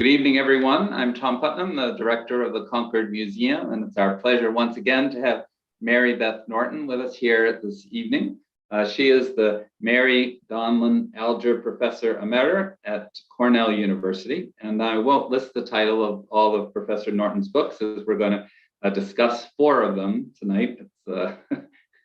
Good evening, everyone. I'm Tom Putnam, the director of the Concord Museum, and it's our pleasure once again to have Mary Beth Norton with us here this evening. She is the Mary Donlin Alger Professor Emerita at Cornell University, and I won't list the title of all of Professor Norton's books as we're going to discuss 4 of them tonight. It's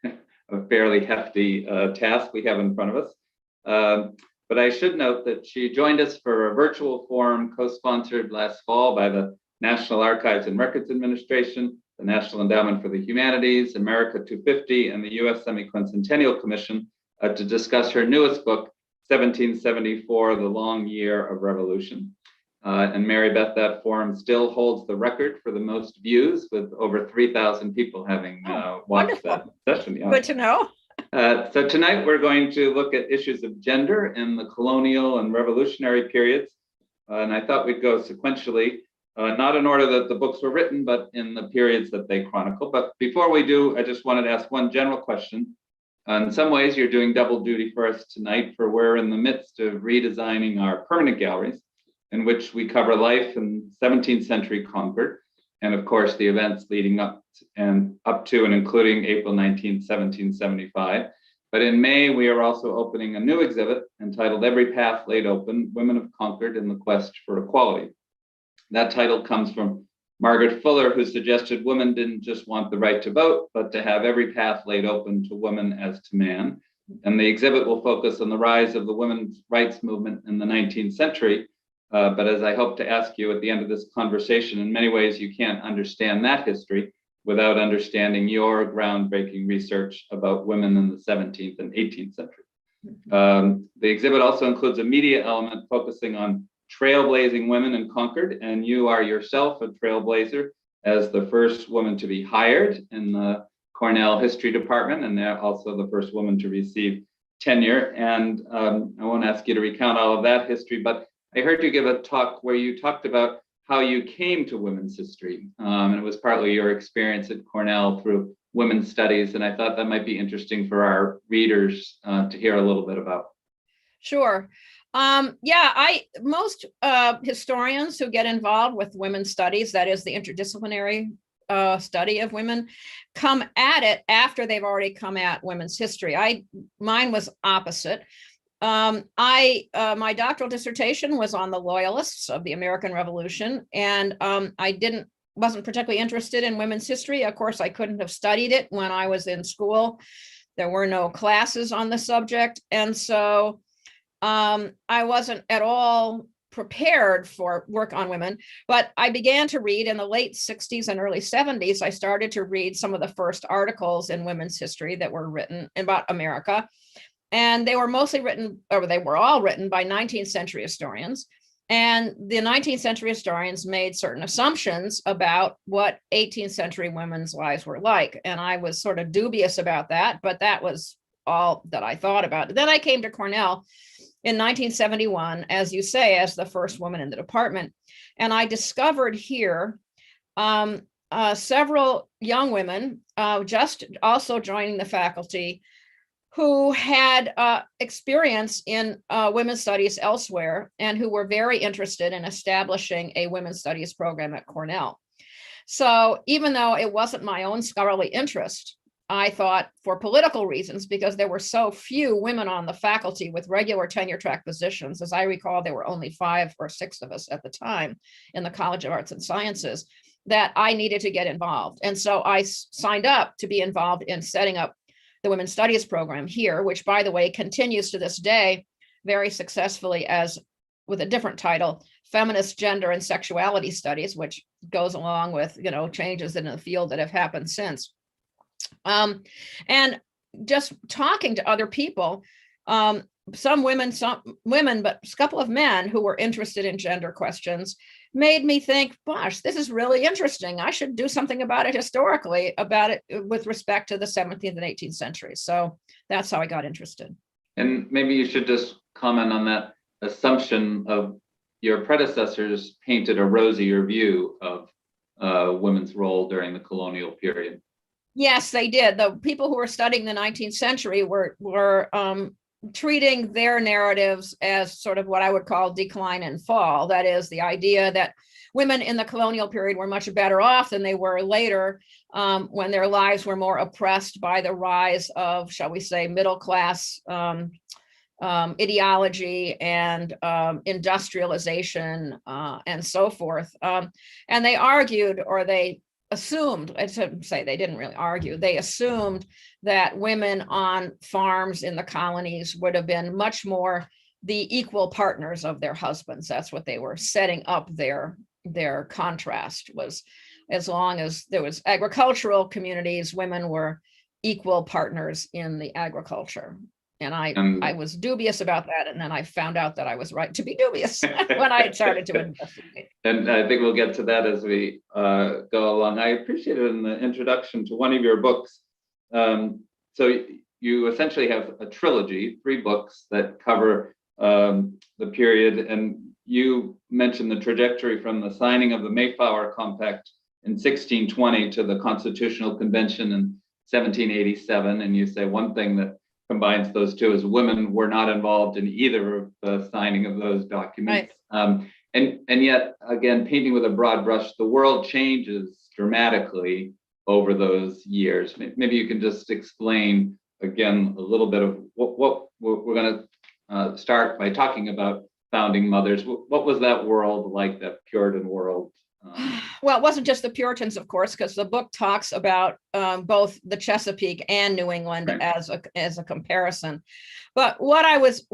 a fairly hefty task we have in front of us. But I should note that she joined us for a virtual forum co-sponsored last fall by the National Archives and Records Administration, the National Endowment for the Humanities, America 250, and the U.S. Semi-Quincentennial Commission to discuss her newest book, 1774, The Long Year of Revolution. And Mary Beth, that forum still holds the record for the most views, with over 3,000 people having watched that session. Yeah. Good to know. So tonight we're going to look at issues of gender in the colonial and revolutionary periods. And I thought we'd go sequentially, not in order that the books were written, but in the periods that they chronicle. But before we do, I just wanted to ask one general question. In some ways, you're doing double duty for us tonight, for we're in the midst of redesigning our permanent galleries, in which we cover life in 17th century Concord, and of course the events leading up to and including April 19th, 1775. But in May, we are also opening a new exhibit entitled Every Path Laid Open, Women of Concord in the Quest for Equality. That title comes from Margaret Fuller, who suggested women didn't just want the right to vote, but to have every path laid open to woman as to man. And the exhibit will focus on the rise of the women's rights movement in the 19th century. But as I hope to ask you at the end of this conversation, in many ways you can't understand that history without understanding your groundbreaking research about women in the 17th and 18th century. The exhibit also includes a media element focusing on trailblazing women in Concord, and you are yourself a trailblazer as the first woman to be hired in the Cornell History Department, and also the first woman to receive tenure. And I won't ask you to recount all of that history, but I heard you give a talk where you talked about how you came to women's history. And it was partly your experience at Cornell through women's studies. And I thought that might be interesting for our readers to hear a little bit about. Sure. Most historians who get involved with women's studies, that is the interdisciplinary study of women, come at it after they've already come at women's history. Mine was opposite. My doctoral dissertation was on the Loyalists of the American Revolution, and I wasn't particularly interested in women's history. Of course, I couldn't have studied it when I was in school. There were no classes on the subject, and so I wasn't at all prepared for work on women. But I began to read in the late 60s and early 70s. I started to read some of the first articles in women's history that were written about America. And they were mostly written, or they were all written by 19th century historians. And the 19th century historians made certain assumptions about what 18th century women's lives were like. And I was sort of dubious about that, but that was all that I thought about. Then I came to Cornell in 1971, as you say, as the first woman in the department. And I discovered here several young women just also joining the faculty who had experience in women's studies elsewhere and who were very interested in establishing a women's studies program at Cornell. So even though it wasn't my own scholarly interest, I thought for political reasons, because there were so few women on the faculty with regular tenure track positions, as I recall, there were only 5 or 6 of us at the time in the College of Arts and Sciences, that I needed to get involved. And so I signed up to be involved in setting up the Women's Studies program here, which, by the way, continues to this day very successfully as with a different title, Feminist Gender and Sexuality Studies, which goes along with, changes in the field that have happened since. And just talking to other people, some women, but a couple of men who were interested in gender questions made me think, gosh, this is really interesting. I should do something about it historically, about it with respect to the 17th and 18th centuries. So that's how I got interested. And maybe you should just comment on that assumption of your predecessors painted a rosier view of women's role during the colonial period. Yes, they did. The people who were studying the 19th century were treating their narratives as sort of what I would call decline and fall. That is the idea that women in the colonial period were much better off than they were later, when their lives were more oppressed by the rise of, shall we say, middle class ideology and industrialization and so forth. And they argued, or they assumed, I shouldn't say they didn't really argue, they assumed that women on farms in the colonies would have been much more the equal partners of their husbands. That's what they were setting up their contrast was, as long as there was agricultural communities, women were equal partners in the agriculture. And I was dubious about that. And then I found out that I was right to be dubious when I started to investigate. And I think we'll get to that as we go along. I appreciated in the introduction to one of your books. So you essentially have a trilogy, 3 books that cover the period. And you mentioned the trajectory from the signing of the Mayflower Compact in 1620 to the Constitutional Convention in 1787. And you say one thing that combines those two is women were not involved in either of the signing of those documents. Right. And yet, again, painting with a broad brush, the world changes dramatically over those years. Maybe you can just explain again a little bit of what we're going to start by talking about founding mothers. What was that world like, that Puritan world? Well, it wasn't just the Puritans, of course, because the book talks about both the Chesapeake and New England, right, as a comparison. But what I was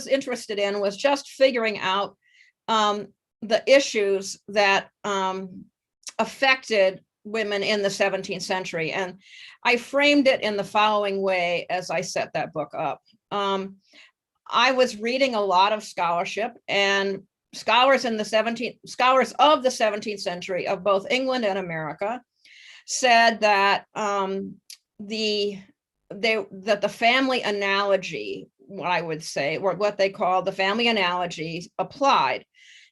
interested in was just figuring out the issues that affected women in the 17th century. And I framed it in the following way as I set that book up. I was reading a lot of scholarship, and scholars of the 17th century of both England and America said that the family analogy, what I would say, or what they call the family analogy, applied.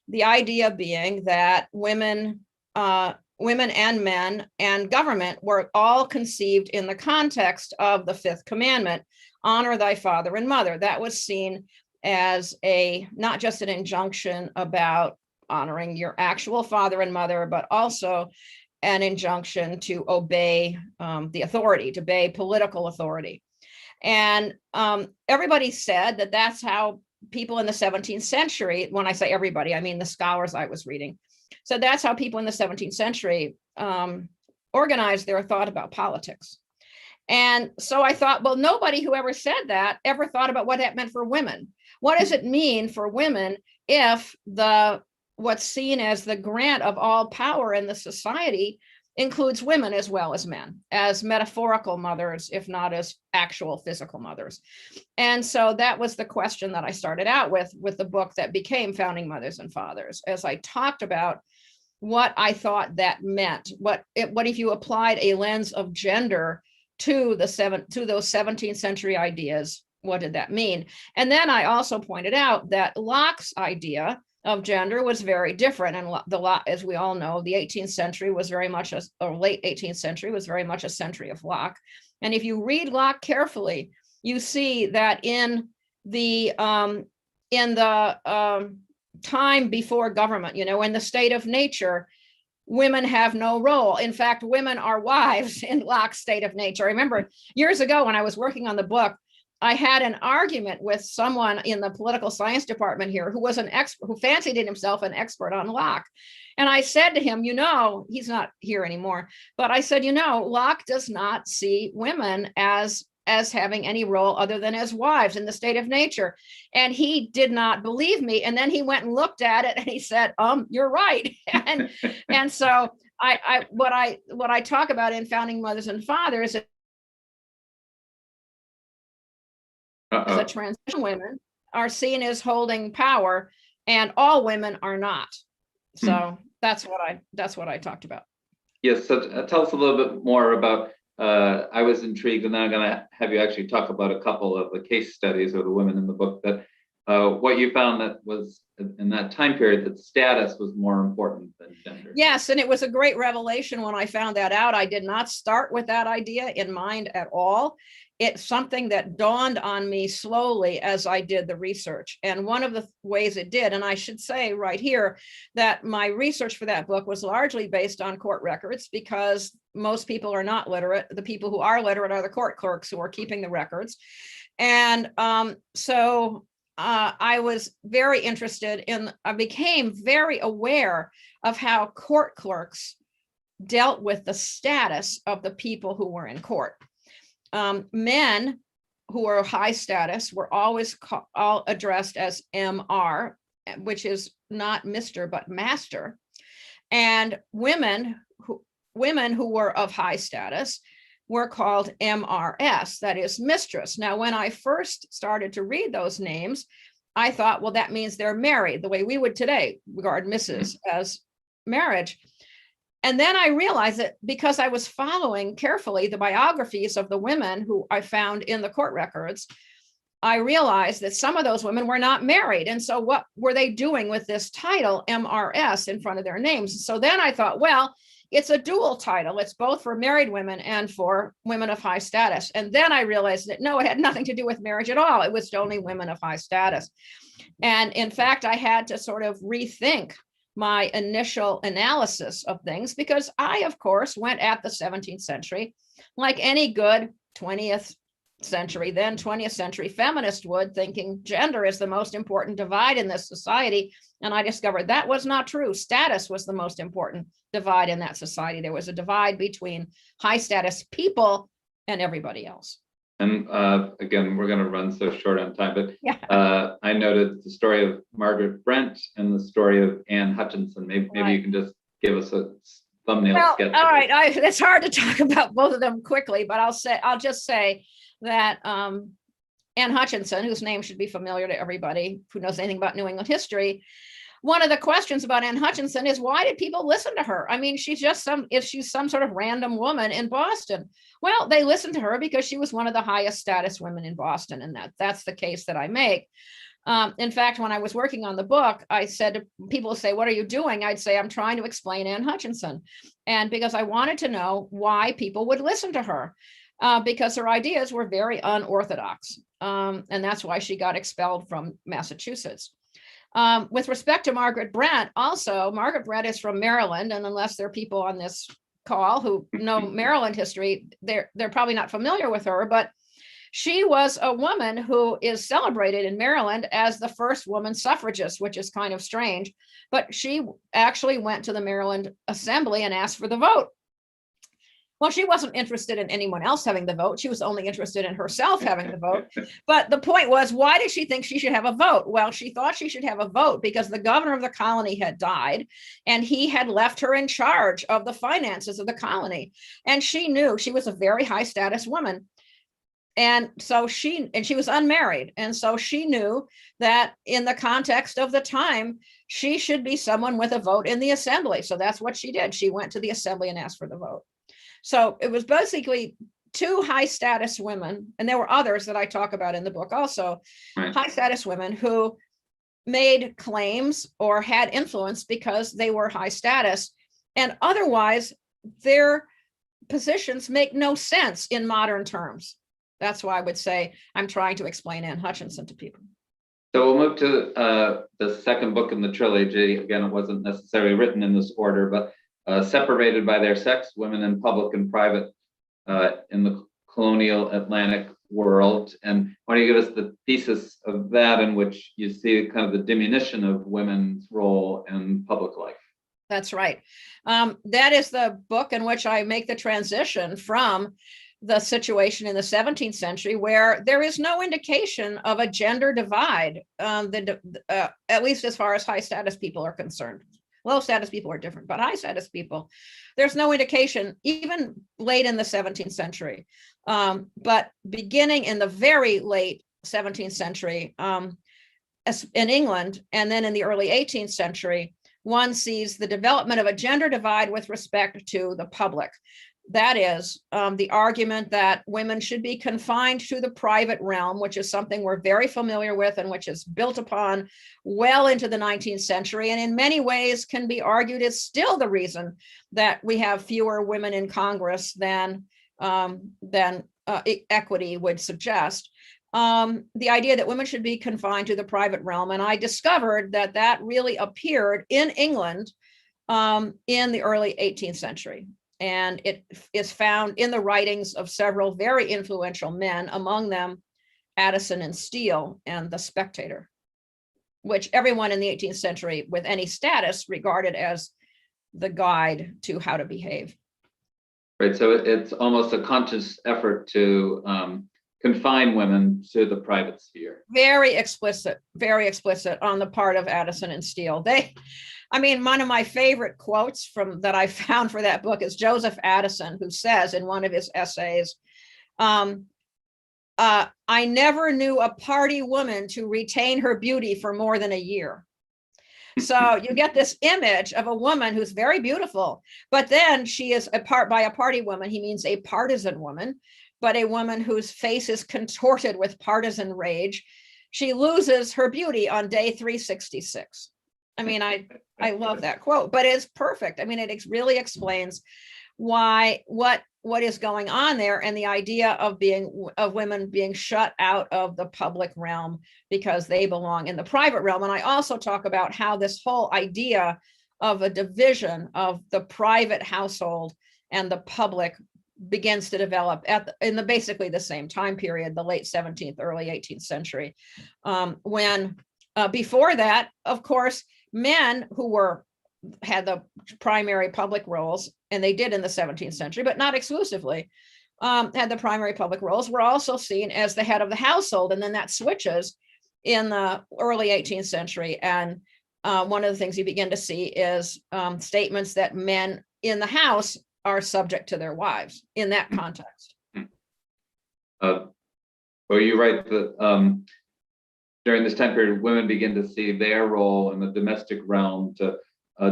The idea being that women and men and government were all conceived in the context of the 5th commandment, honor thy father and mother. That was seen as not just an injunction about honoring your actual father and mother, but also an injunction to obey the authority, to obey political authority. And everybody said that that's how people in the 17th century, when I say everybody, I mean the scholars I was reading, so that's how people in the 17th century organized their thought about politics. And so I thought, well, nobody who ever said that ever thought about what that meant for women. What does it mean for women if what's seen as the grant of all power in the society includes women as well as men, as metaphorical mothers, if not as actual physical mothers? And so that was the question that I started out with the book that became Founding Mothers and Fathers, as I talked about what I thought that meant. What if you applied a lens of gender to those 17th century ideas? What did that mean? And then I also pointed out that Locke's idea of gender was very different. And as we all know, the 18th century was very much or late 18th century was very much a century of Locke. And if you read Locke carefully, you see that in the time before government, in the state of nature, women have no role. In fact, women are wives in Locke's state of nature. I remember years ago when I was working on the book, I had an argument with someone in the political science department here who was an expert, who fancied himself an expert on Locke. And I said to him, he's not here anymore, but I said, Locke does not see women as having any role other than as wives in the state of nature. And he did not believe me. And then he went and looked at it and he said, you're right. and so what I talk about in Founding Mothers and Fathers is that transition women are seen as holding power and all women are not. So that's what I talked about. Yes. So tell us a little bit more about, I was intrigued, and then I'm going to have you actually talk about a couple of the case studies of the women in the book, that what you found that was in that time period, that status was more important than gender. Yes. And it was a great revelation when I found that out. I did not start with that idea in mind at all. it's something that dawned on me slowly as I did the research. And one of the ways it did, and I should say right here that my research for that book was largely based on court records, because most people are not literate. The people who are literate are the court clerks who are keeping the records. And so I was very interested in, I became very aware of how court clerks dealt with the status of the people who were in court. Men who were high status were always all addressed as MR, which is not Mr. but Master. And women who were of high status were called MRS, that is Mistress. Now, when I first started to read those names, I thought, well, that means they're married, the way we would today regard Mrs. as marriage. And then I realized that because I was following carefully the biographies of the women who I found in the court records, I realized that some of those women were not married. And so what were they doing with this title MRS in front of their names? So then I thought, well, it's a dual title. It's both for married women and for women of high status. And then I realized that no, it had nothing to do with marriage at all. It was only women of high status. And in fact, I had to sort of rethink my initial analysis of things, because I, of course, went at the 17th century like any good 20th century, then 20th century feminist would, thinking gender is the most important divide in this society. And I discovered that was not true. Status was the most important divide in that society. There was a divide between high status people and everybody else. And again, we're going to run so short on time, but Yeah. I noted the story of Margaret Brent and the story of Anne Hutchinson. Maybe Right. you can just give us a thumbnail Well, sketch. all right. It's hard to talk about both of them quickly, but I'll just say that Anne Hutchinson, whose name should be familiar to everybody who knows anything about New England history, one of the questions about Anne Hutchinson is, why did people listen to her? I mean, she's some sort of random woman in Boston. Well, they listened to her because she was one of the highest status women in Boston. And that's the case that I make. In fact, when I was working on the book, I said to people, say, what are you doing? I'd say, I'm trying to explain Anne Hutchinson. And because I wanted to know why people would listen to her, because her ideas were very unorthodox. And that's why she got expelled from Massachusetts. With respect to Margaret Brent, also, Margaret Brent is from Maryland, and unless there are people on this call who know Maryland history, they're probably not familiar with her, but she was a woman who is celebrated in Maryland as the first woman suffragist, which is kind of strange, but she actually went to the Maryland Assembly and asked for the vote. Well, she wasn't interested in anyone else having the vote. She was only interested in herself having the vote. But the point was, why did she think she should have a vote? Well, she thought she should have a vote because the governor of the colony had died and he had left her in charge of the finances of the colony. And she knew she was a very high status woman. And so she was unmarried. And so she knew that in the context of the time, she should be someone with a vote in the assembly. So that's what she did. She went to the assembly and asked for the vote. So it was basically two high status women, and there were others that I talk about in the book also, Right. High status women who made claims or had influence because they were high status, and otherwise their positions make no sense in modern terms. That's why I would say I'm trying to explain Anne Hutchinson to people. So we'll move to the second book in the trilogy. Again, it wasn't necessarily written in this order, but separated by their sex, women in public and private in the colonial Atlantic world. And why don't you give us the thesis of that, in which you see kind of the diminution of women's role in public life? That's right. That is the book in which I make the transition from the situation in the 17th century, where there is no indication of a gender divide, at least as far as high status people are concerned. Low status people are different, but high status people, there's no indication, even late in the 17th century. But beginning in the very late 17th century, in England, and then in the early 18th century, one sees the development of a gender divide with respect to the public. That is the argument that women should be confined to the private realm, which is something we're very familiar with and which is built upon well into the 19th century. And in many ways can be argued is still the reason that we have fewer women in Congress than equity would suggest. The idea that women should be confined to the private realm. And I discovered that that really appeared in England in the early 18th century. And it is found in the writings of several very influential men, among them Addison and Steele and The Spectator, which everyone in the 18th century with any status regarded as the guide to how to behave. Right, so it's almost a conscious effort to confine women to the private sphere. Very explicit on the part of Addison and Steele. One of my favorite quotes from that I found for that book is Joseph Addison, who says in one of his essays, I never knew a party woman to retain her beauty for more than a year. So you get this image of a woman who's very beautiful, but then she is by a party woman, he means a partisan woman, but a woman whose face is contorted with partisan rage. She loses her beauty on day 366. I love that quote, but it's perfect. It really explains what is going on there, and the idea of women being shut out of the public realm because they belong in the private realm. And I also talk about how this whole idea of a division of the private household and the public begins to develop in basically the same time period, the late 17th, early 18th century, when before that, of course, men who had the primary public roles, and they did in the 17th century, but not exclusively, had the primary public roles, were also seen as the head of the household. And then that switches in the early 18th century. And one of the things you begin to see is statements that men in the house are subject to their wives in that context. Well, you write that during this time period, women begin to see their role in the domestic realm to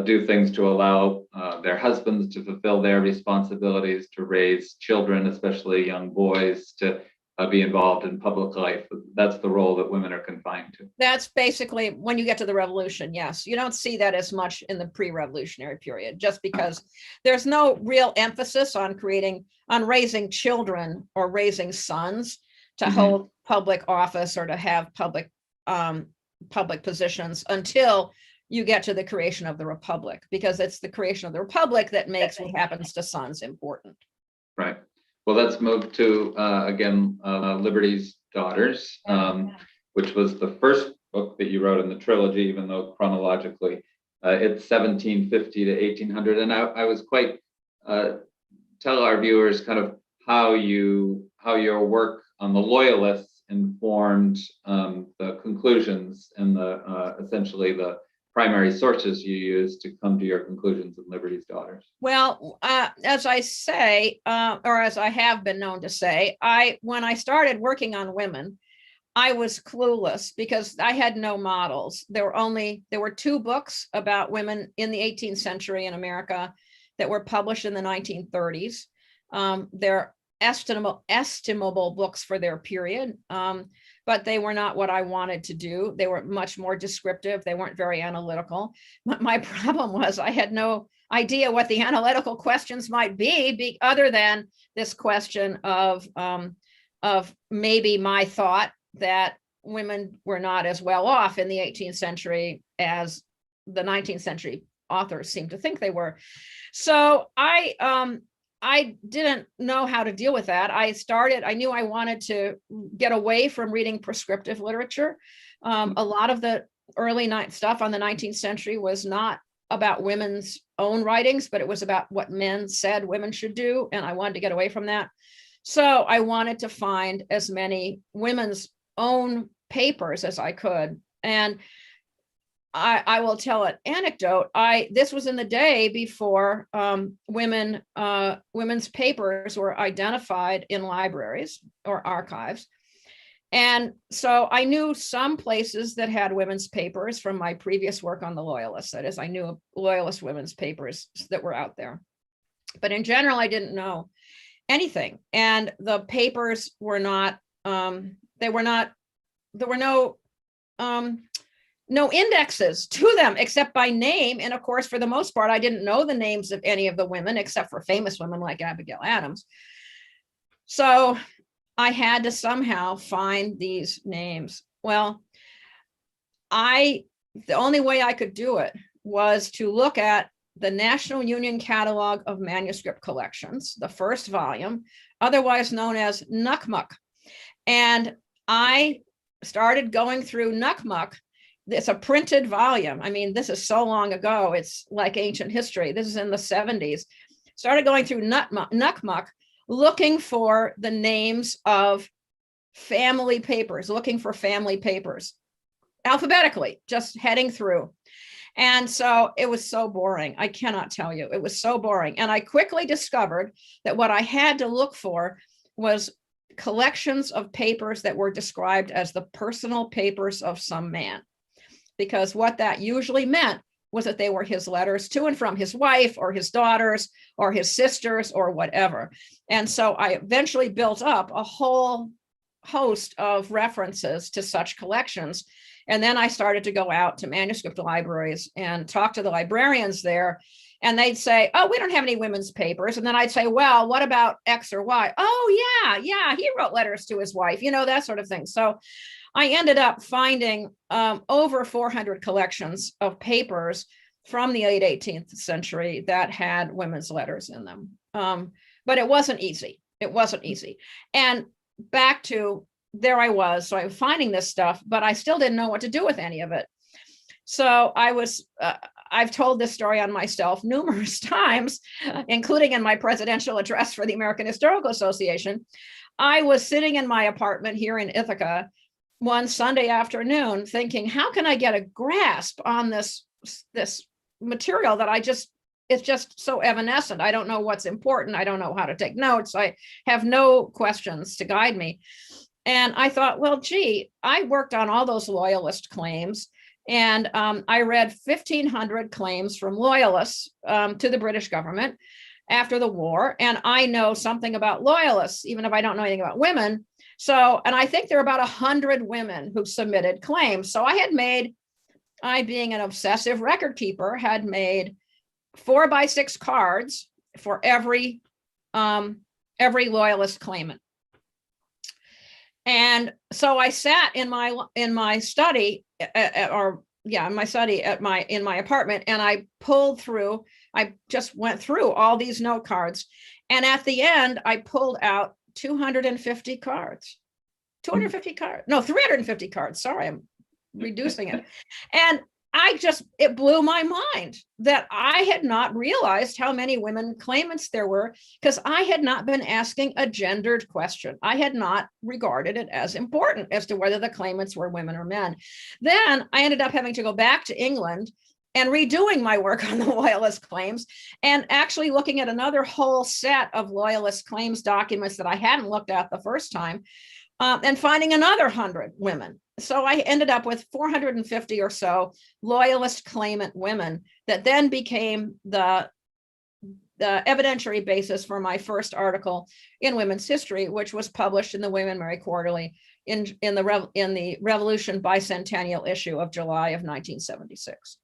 do things to allow their husbands to fulfill their responsibilities, to raise children, especially young boys, to be involved in public life. That's the role that women are confined to. That's basically when you get to the revolution. Yes, you don't see that as much in the pre-revolutionary period, just because there's no real emphasis on raising children or raising sons to hold public office or to have public positions until you get to the creation of the Republic, because it's the creation of the Republic that makes what happens to sons important. Right. Well, let's move to, again, Liberty's Daughters, which was the first book that you wrote in the trilogy, even though chronologically it's 1750 to 1800. And I was quite, tell our viewers kind of how your work on the Loyalists informed the conclusions and essentially the primary sources you use to come to your conclusions in Liberty's Daughters. Well, as I say, or as I have been known to say, when I started working on women, I was clueless because I had no models. There were 2 books about women in the 18th century in America that were published in the 1930s. They're estimable books for their period, but they were not what I wanted to do. They were much more descriptive. They weren't very analytical. My problem was I had no idea what the analytical questions might be other than this question of maybe my thought that women were not as well off in the 18th century as the 19th century authors seemed to think they were. So I didn't know how to deal with that. I knew I wanted to get away from reading prescriptive literature. A lot of the early stuff on the 19th century was not about women's own writings, but it was about what men said women should do. And I wanted to get away from that. So I wanted to find as many women's own papers as I could. And I will tell an anecdote. This was in the day before women's papers were identified in libraries or archives. And so I knew some places that had women's papers from my previous work on the Loyalists. That is, I knew of Loyalist women's papers that were out there. But in general, I didn't know anything. And the papers were not, there were no indexes to them except by name. And of course, for the most part, I didn't know the names of any of the women except for famous women like Abigail Adams. So I had to somehow find these names. Well, the only way I could do it was to look at the National Union Catalog of Manuscript Collections, the first volume, otherwise known as NUCMUC. And I started going through NUCMUC. It's a printed volume. I mean, this is so long ago, it's like ancient history. This is in the 70s. Started going through NUCMUC, looking for the names of family papers, looking for family papers, alphabetically, just heading through. And so it was so boring. I cannot tell you, it was so boring. And I quickly discovered that what I had to look for was collections of papers that were described as the personal papers of some man. Because what that usually meant was that they were his letters to and from his wife or his daughters or his sisters or whatever. And so I eventually built up a whole host of references to such collections. And then I started to go out to manuscript libraries and talk to the librarians there. And they'd say, oh, we don't have any women's papers. And then I'd say, well, what about X or Y? Oh, yeah, he wrote letters to his wife, that sort of thing. So I ended up finding over 400 collections of papers from the late 18th century that had women's letters in them. But it wasn't easy. It wasn't easy. And back to there I was. So I was finding this stuff, but I still didn't know what to do with any of it. So I've told this story on myself numerous times, including in my presidential address for the American Historical Association. I was sitting in my apartment here in Ithaca one Sunday afternoon thinking, how can I get a grasp on this material that it's just so evanescent. I don't know what's important. I don't know how to take notes. I have no questions to guide me. And I thought, well, gee, I worked on all those loyalist claims. And I read 1,500 claims from loyalists to the British government after the war. And I know something about loyalists, even if I don't know anything about women. So, and I think there are about 100 women who submitted claims. So I being an obsessive record keeper, had made 4x6 cards for every loyalist claimant. And so I sat in my study in my apartment, and I just went through all these note cards. And at the end, I pulled out 250 cards, 350 cards. Sorry, I'm reducing it. And it blew my mind that I had not realized how many women claimants there were, because I had not been asking a gendered question. I had not regarded it as important as to whether the claimants were women or men. Then I ended up having to go back to England and redoing my work on the loyalist claims, and actually looking at another whole set of loyalist claims documents that I hadn't looked at the first time, and finding another 100 women. So I ended up with 450 or so loyalist claimant women that then became the evidentiary basis for my first article in Women's History, which was published in the Women Marry Quarterly in the Revolution bicentennial issue of July of 1976.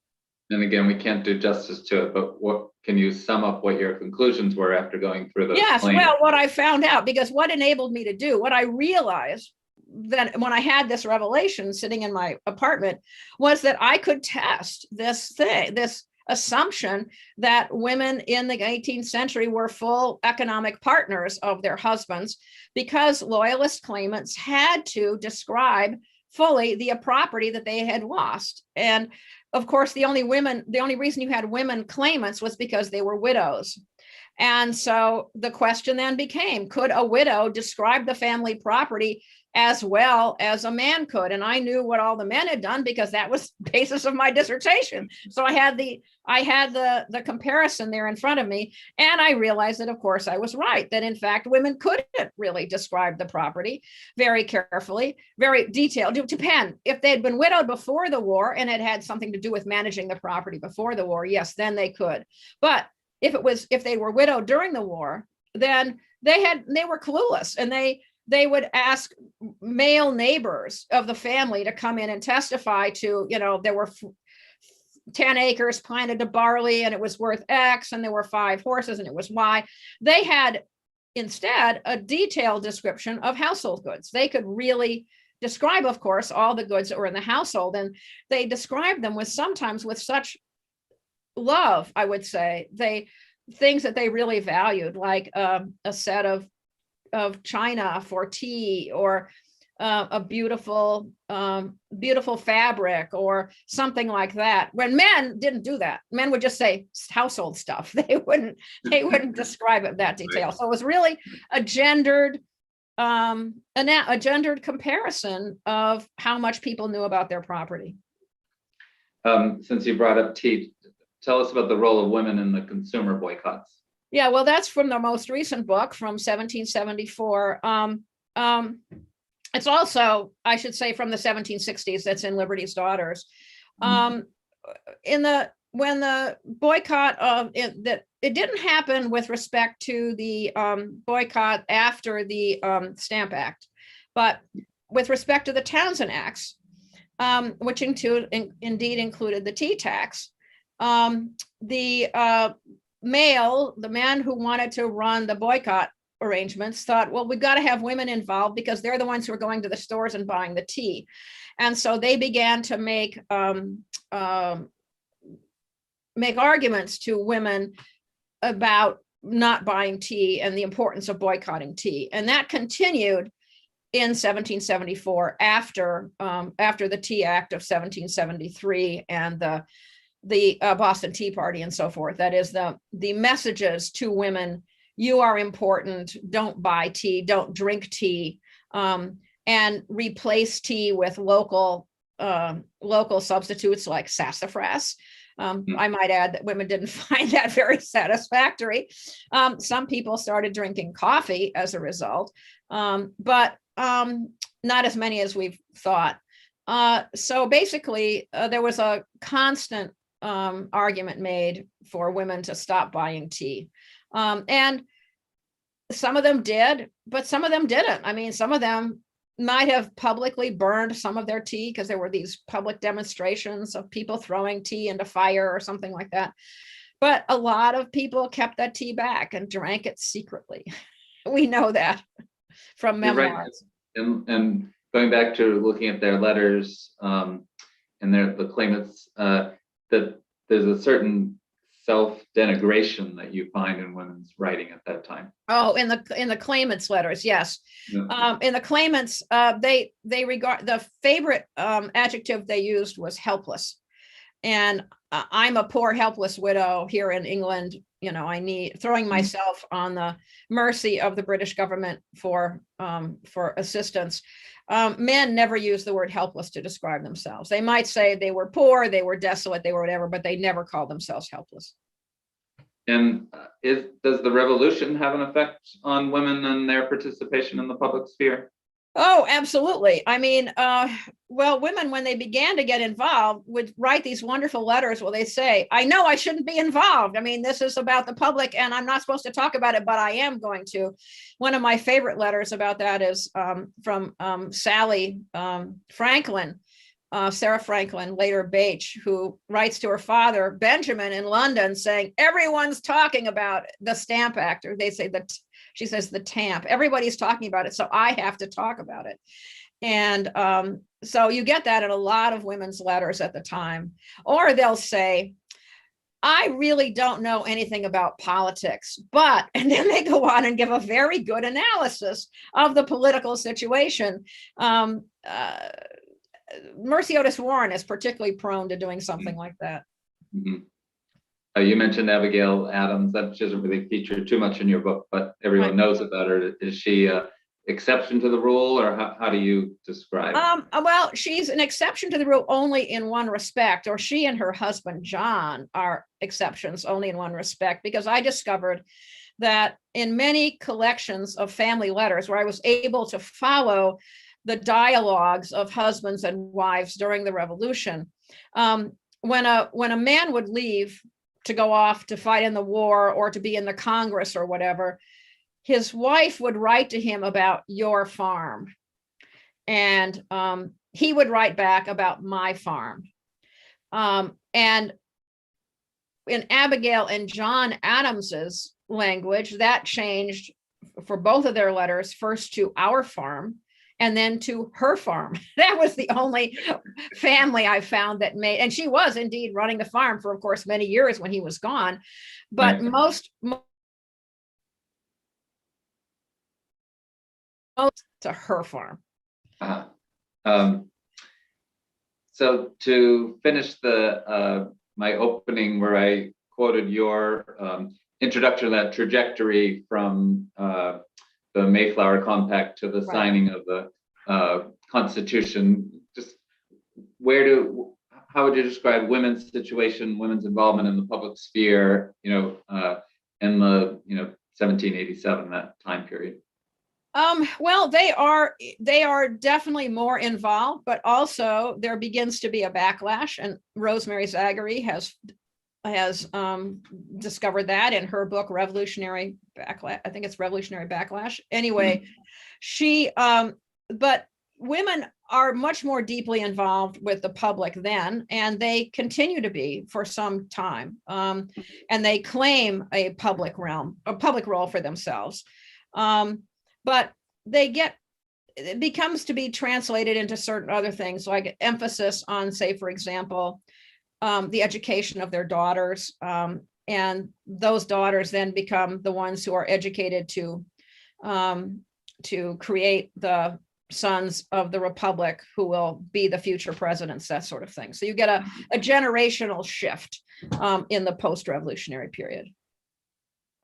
And again, we can't do justice to it, but what can you sum up what your conclusions were after going through those? Yes, claims? well, what I found out, because what enabled me to do, what I realized that when I had this revelation sitting in my apartment, was that I could test this assumption that women in the 18th century were full economic partners of their husbands, because loyalist claimants had to describe fully the property that they had lost. And of course, the only reason you had women claimants was because they were widows. And so the question then became, could a widow describe the family property as well as a man could? And I knew what all the men had done, because that was the basis of my dissertation. So I had the comparison there in front of me. And I realized that, of course, I was right, that in fact, women couldn't really describe the property very carefully, very detailed. It depends. If they'd been widowed before the war and it had something to do with managing the property before the war, yes, then they could. But if they were widowed during the war, then they were clueless, and they would ask male neighbors of the family to come in and testify to, there were 10 acres planted to barley and it was worth X, and there were 5 horses and it was Y. They had instead a detailed description of household goods. They could really describe, of course, all the goods that were in the household, and they described them with sometimes with such love, I would say. Things that they really valued, like a set of china for tea, or a beautiful fabric, or something like that. When men didn't do that, men would just say household stuff. They wouldn't describe it in that detail. So it was really a gendered comparison of how much people knew about their property. Since you brought up tea, tell us about the role of women in the consumer boycotts. Yeah, well, that's from the most recent book from 1774. It's also, I should say, from the 1760s. That's in Liberty's Daughters. When the boycott of it didn't happen with respect to the boycott after the Stamp Act, but with respect to the Townshend Acts, which indeed included the tea tax. The man who wanted to run the boycott arrangements thought, well, we've got to have women involved because they're the ones who are going to the stores and buying the tea. And so they began to make arguments to women about not buying tea and the importance of boycotting tea. And that continued in 1774 after the Tea Act of 1773 and the Boston Tea Party and so forth. That is the messages to women: you are important, don't buy tea, don't drink tea, and replace tea with local substitutes like sassafras. I might add that women didn't find that very satisfactory. Some people started drinking coffee as a result, but not as many as we've thought. So basically, there was a constant argument made for women to stop buying tea. And some of them did, but some of them didn't. I mean, some of them might have publicly burned some of their tea because there were these public demonstrations of people throwing tea into fire or something like that. But a lot of people kept that tea back and drank it secretly. We know that from memoirs. Right. And going back to looking at their letters and the claimants, that there's a certain self-denigration that you find in women's writing at that time. Oh, in the claimants' letters, yes. Yeah. In the claimants, they regard, the favorite adjective they used was helpless. And I'm a poor helpless widow here in England. You know, throwing myself on the mercy of the British government for assistance. Men never use the word helpless to describe themselves. They might say they were poor, they were desolate, they were whatever, but they never call themselves helpless. And does the revolution have an effect on women and their participation in the public sphere? Oh, absolutely. I mean, well, women, when they began to get involved, would write these wonderful letters where they say, I know I shouldn't be involved. I mean, this is about the public and I'm not supposed to talk about it, but I am going to. One of my favorite letters about that is from Sally Franklin, Sarah Franklin, later Bache, who writes to her father, Benjamin, in London, saying, everyone's talking about the Stamp Act, or they say that. She says the TAMP. Everybody's talking about it, so I have to talk about it. And so you get that in a lot of women's letters at the time. Or they'll say, I really don't know anything about politics, but, and then they go on and give a very good analysis of the political situation. Mercy Otis Warren is particularly prone to doing something like that. Mm-hmm. You mentioned Abigail Adams. That doesn't really feature too much in your book, but everyone knows about her. Is she an exception to the rule, or how do you describe? Well, she's an exception to the rule only in one respect, or she and her husband, John, are exceptions only in one respect, because I discovered that in many collections of family letters where I was able to follow the dialogues of husbands and wives during the Revolution, when a man would leave to go off to fight in the war or to be in the Congress or whatever, his wife would write to him about your farm. And he would write back about my farm. And in Abigail and John Adams's language, that changed for both of their letters, first to our farm and then to her farm. That was the only family I found that made, and she was indeed running the farm for, of course, many years when he was gone. But Right. most to her farm. Uh, um, so to finish the my opening where I quoted your introduction to that trajectory from the Mayflower Compact to the Right. signing of the Constitution, just how would you describe women's situation, women's involvement in the public sphere, in the 1787, that time period? Well, they are definitely more involved, but also there begins to be a backlash, and Rosemary Zagary has discovered that in her book Revolutionary Backlash. I think it's Revolutionary Backlash. Anyway, she but women are much more deeply involved with the public then, and they continue to be for some time. And they claim a public role for themselves. But it becomes to be translated into certain other things, like emphasis on, say, for example, the education of their daughters. And those daughters then become the ones who are educated to create the sons of the Republic who will be the future presidents, that sort of thing. So you get a generational shift in the post-revolutionary period.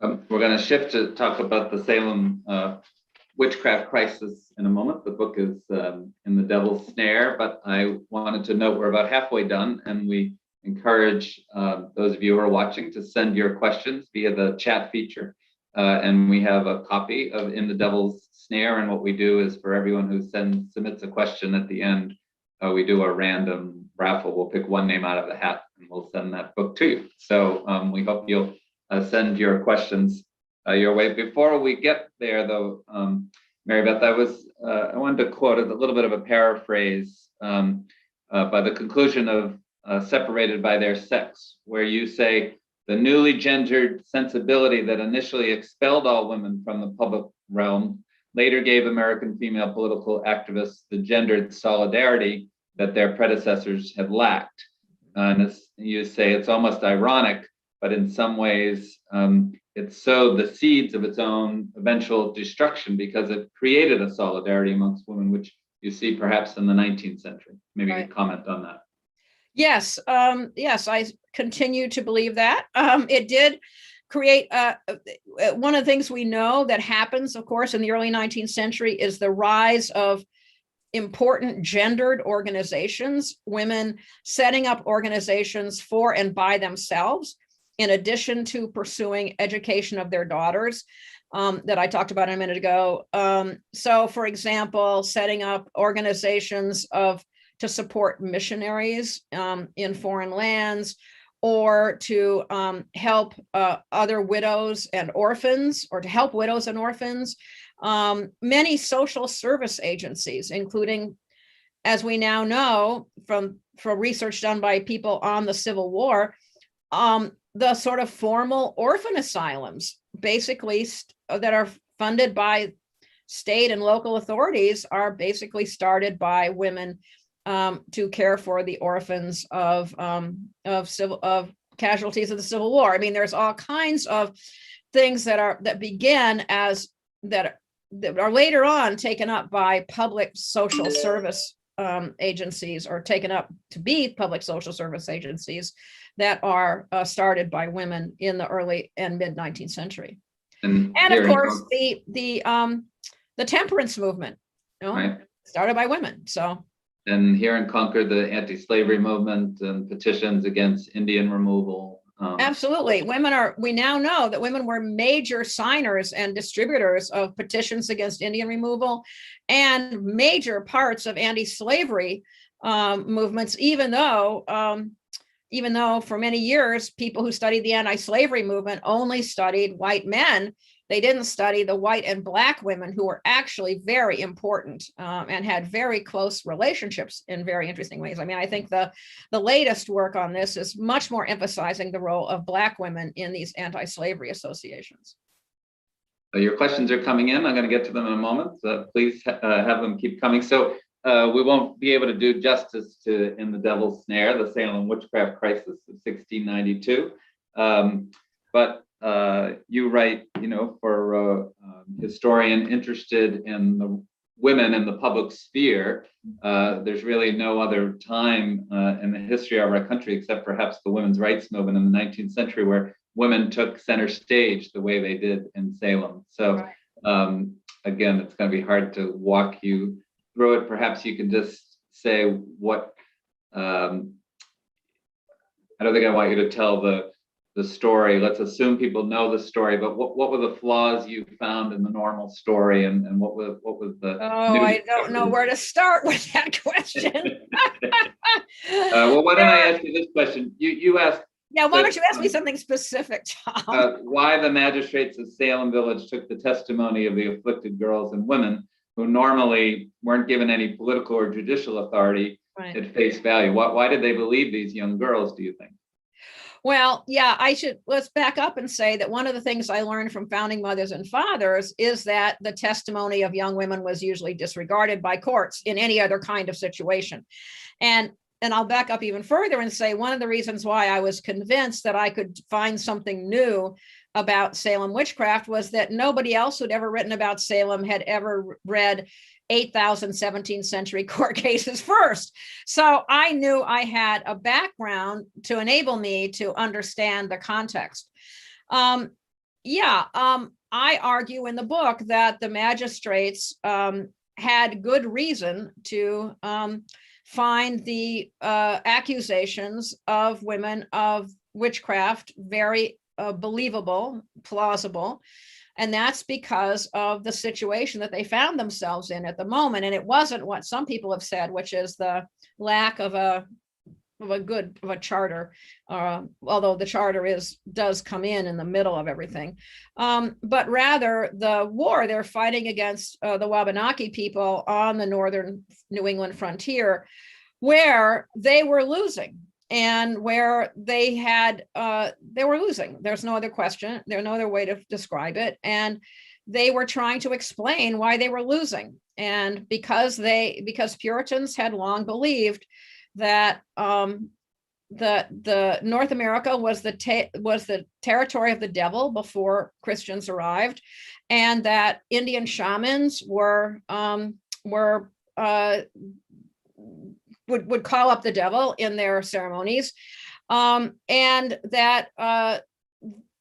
We're going to shift to talk about the Salem witchcraft crisis in a moment. The book is in the Devil's Snare, but I wanted to note we're about halfway done, and we encourage those of you who are watching to send your questions via the chat feature. And we have a copy of In the Devil's Snare, and what we do is for everyone who submits a question at the end, we do a random raffle. We'll pick one name out of the hat and we'll send that book to you. So we hope you'll send your questions your way. Before we get there, though, Mary Beth, I wanted to quote a little bit of a paraphrase by the conclusion of Separated by Their Sex, where you say, the newly gendered sensibility that initially expelled all women from the public realm later gave American female political activists the gendered solidarity that their predecessors had lacked. And as you say, it's almost ironic, but in some ways, it sowed the seeds of its own eventual destruction because it created a solidarity amongst women, which you see perhaps in the 19th century. Maybe you could comment on that. Yes, yes, I continue to believe that. It did create one of the things we know that happens, of course, in the early 19th century is the rise of important gendered organizations, women setting up organizations for and by themselves, in addition to pursuing education of their daughters that I talked about a minute ago. So, for example, setting up organizations to support missionaries in foreign lands, or to help other widows and orphans, or to help widows and orphans. Many social service agencies, including, as we now know from research done by people on the Civil War, the sort of formal orphan asylums, basically that are funded by state and local authorities, are basically started by women to care for the orphans of casualties of the Civil War. I mean, there's all kinds of things that begin as that are later on taken up by public social service agencies, or taken up to be public social service agencies that are started by women in the early and mid 19th century. And of course, the temperance movement, right, started by women. So. And here in Concord, the anti-slavery movement and petitions against Indian removal. Absolutely. We now know that women were major signers and distributors of petitions against Indian removal and major parts of anti-slavery movements, even though for many years, people who studied the anti-slavery movement only studied white men. They didn't study the white and Black women, who were actually very important and had very close relationships in very interesting ways. I mean, I think the latest work on this is much more emphasizing the role of Black women in these anti-slavery associations. Your questions are coming in. I'm going to get to them in a moment. So please have them keep coming. So we won't be able to do justice to In the Devil's Snare, the Salem witchcraft crisis of 1692. But you write, for a historian interested in the women in the public sphere, there's really no other time in the history of our country, except perhaps the women's rights movement in the 19th century, where women took center stage the way they did in Salem. So again, it's going to be hard to walk you through it. Perhaps you can just say what, I don't think I want you to tell the story. Let's assume people know the story, but what were the flaws you found in the normal story, and what was the I don't know where to start with that question. Well, why don't I ask you this question? You asked, yeah, why don't you ask me something specific, Tom? Why the magistrates of Salem Village took the testimony of the afflicted girls and women who normally weren't given any political or judicial authority at face value. Why did they believe these young girls, do you think? Well, yeah, let's back up and say that one of the things I learned from founding mothers and fathers is that the testimony of young women was usually disregarded by courts in any other kind of situation. And I'll back up even further and say one of the reasons why I was convinced that I could find something new about Salem witchcraft was that nobody else who'd ever written about Salem had ever read 8,000 17th century court cases first. So I knew I had a background to enable me to understand the context. I argue in the book that the magistrates had good reason to find the accusations of women of witchcraft very believable, plausible. And that's because of the situation that they found themselves in at the moment. And it wasn't what some people have said, which is the lack of a charter, although the charter does come in the middle of everything. But rather the war they're fighting against the Wabanaki people on the northern New England frontier, where they were losing. And where they were losing. There's no other question. There's no other way to describe it. And they were trying to explain why they were losing. And because Puritans had long believed that the North America was the territory of the devil before Christians arrived, and that Indian shamans would call up the devil in their ceremonies, and that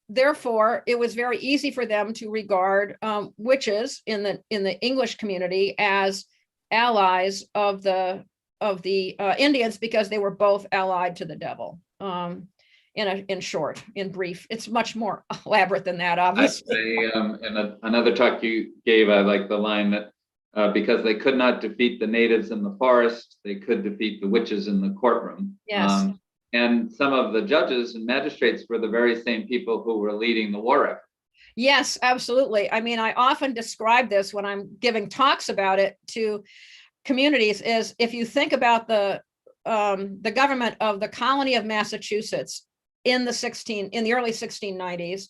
therefore it was very easy for them to regard witches in the English community as allies of the Indians, because they were both allied to the devil. In short, in brief, it's much more elaborate than that, obviously. In another talk you gave, I like the line that because they could not defeat the natives in the forest, they could defeat the witches in the courtroom. Yes. And some of the judges and magistrates were the very same people who were leading the war effort. Yes, absolutely. I mean, I often describe this when I'm giving talks about it to communities, is if you think about the government of the colony of Massachusetts in the early 1690s,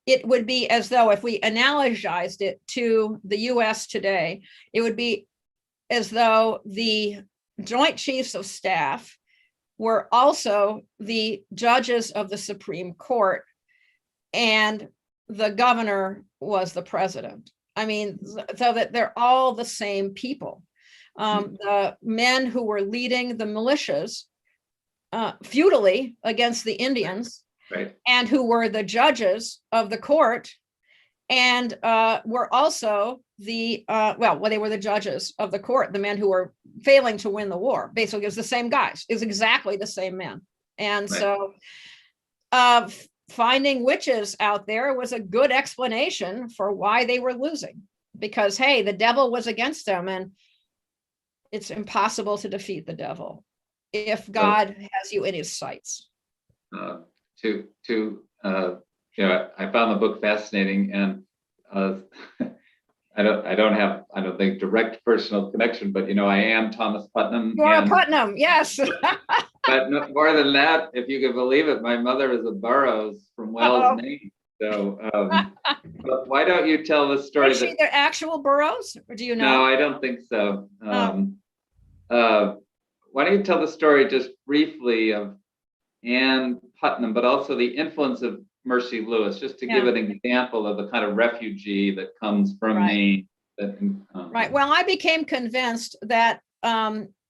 it would be as though, if we analogized it to the US today, it would be as though the Joint Chiefs of Staff were also the judges of the Supreme Court, and the governor was the president. I mean, so that they're all the same people. The men who were leading the militias feudally against the Indians, right, and who were the judges of the court, and were also they were the judges of the court, the men who were failing to win the war. Basically, it was the same guys. It was exactly the same men. And so finding witches out there was a good explanation for why they were losing, because, hey, the devil was against them, and it's impossible to defeat the devil if God has you in his sights. I found the book fascinating, and I don't think direct personal connection, but I am Thomas Putnam. You're Putnam, yes. But more than that, if you could believe it, my mother is a Burroughs from Wells, Maine. So But why don't you tell the story Was she that, the actual Burroughs, or do you no, know? I don't think so. Oh. Why don't you tell the story just briefly of Ann Putnam, but also the influence of Mercy Lewis, just to give Yeah. an example of the kind of refugee that comes from Right. Maine. That, Right. Well, I became convinced that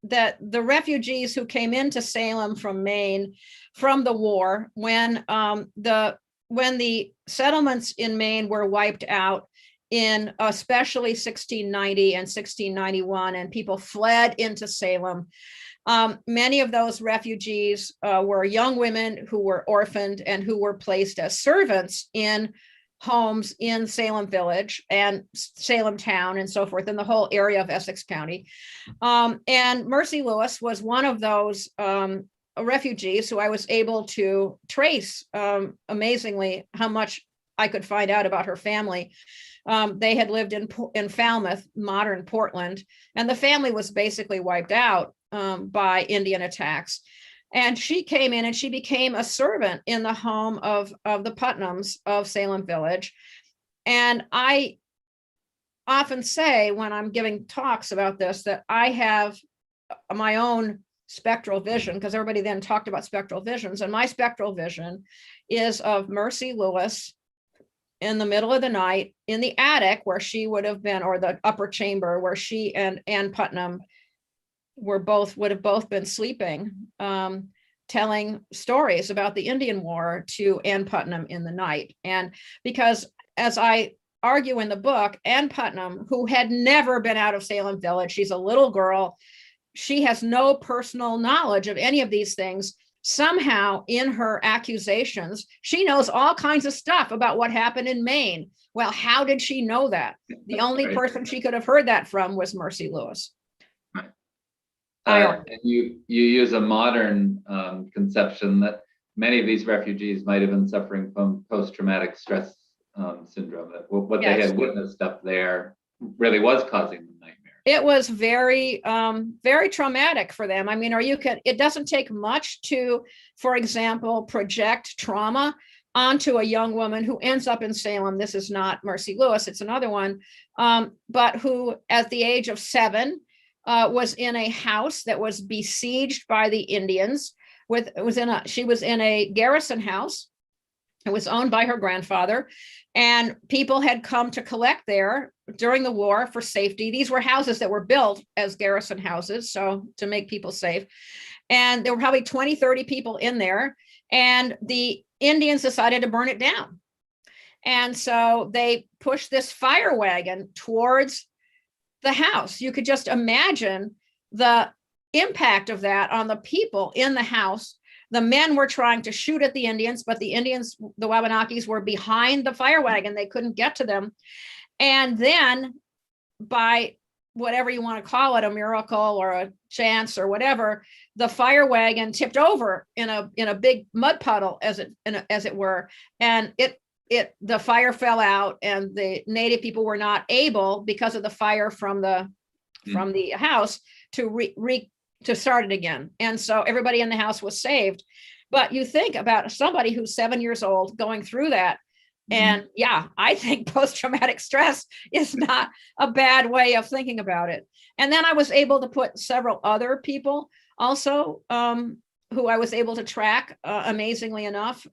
that the refugees who came into Salem from Maine from the war, when the settlements in Maine were wiped out in especially 1690 and 1691, and people fled into Salem. Many of those refugees were young women who were orphaned and who were placed as servants in homes in Salem Village and Salem Town and so forth, in the whole area of Essex County. And Mercy Lewis was one of those refugees who I was able to trace, amazingly, how much I could find out about her family. They had lived in Falmouth, modern Portland, and the family was basically wiped out by Indian attacks. And she came in and she became a servant in the home of the Putnams of Salem Village. And I often say when I'm giving talks about this that I have my own spectral vision, because everybody then talked about spectral visions. And my spectral vision is of Mercy Lewis in the middle of the night in the attic where she would have been, or the upper chamber where she and Ann Putnam would have both been sleeping, telling stories about the Indian War to Ann Putnam in the night. And because, as I argue in the book, Ann Putnam, who had never been out of Salem Village, she's a little girl, she has no personal knowledge of any of these things. Somehow in her accusations, she knows all kinds of stuff about what happened in Maine. Well, how did she know that? The only person she could have heard that from was Mercy Lewis. And you use a modern conception that many of these refugees might have been suffering from post-traumatic stress syndrome, that what they had witnessed up there really was causing them nightmares. It was very, very traumatic for them. I mean, it doesn't take much to, for example, project trauma onto a young woman who ends up in Salem. This is not Mercy Lewis, it's another one, but who at the age of 7 was in a house that was besieged by the Indians. She was in a garrison house. It was owned by her grandfather, and people had come to collect there during the war for safety. These were houses that were built as garrison houses, so to make people safe. And there were probably 20, 30 people in there, and the Indians decided to burn it down. And so they pushed this fire wagon towards the house. You could just imagine the impact of that on the people in the house. The men were trying to shoot at the Indians, but the Indians, the Wabanakis, were behind the fire wagon. They couldn't get to them. And then, by whatever you want to call it, a miracle or a chance or whatever, the fire wagon tipped over in a big mud puddle, as it were, and the fire fell out, and the native people were not able, because of the fire from the house, to start it again. And so everybody in the house was saved. But you think about somebody who's 7 years old going through that. And yeah, I think post-traumatic stress is not a bad way of thinking about it. And then I was able to put several other people also, who I was able to track, amazingly enough,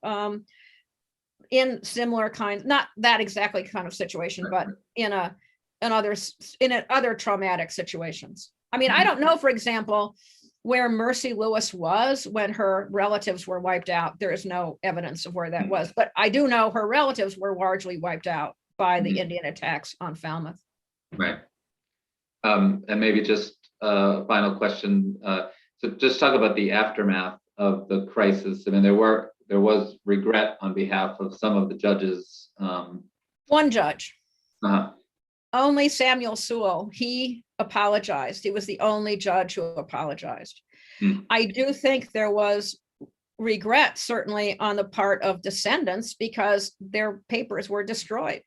in similar kinds, not that exactly kind of situation, but in other traumatic situations. I mean, I don't know, for example, where Mercy Lewis was when her relatives were wiped out. There is no evidence of where that was, but I do know her relatives were largely wiped out by the Indian attacks on Falmouth. Right. And maybe just a final question. So just talk about the aftermath of the crisis. I mean, there was regret on behalf of some of the judges. One judge. Uh-huh. Only Samuel Sewell, he apologized. He was the only judge who apologized. I do think there was regret, certainly on the part of descendants, because their papers were destroyed.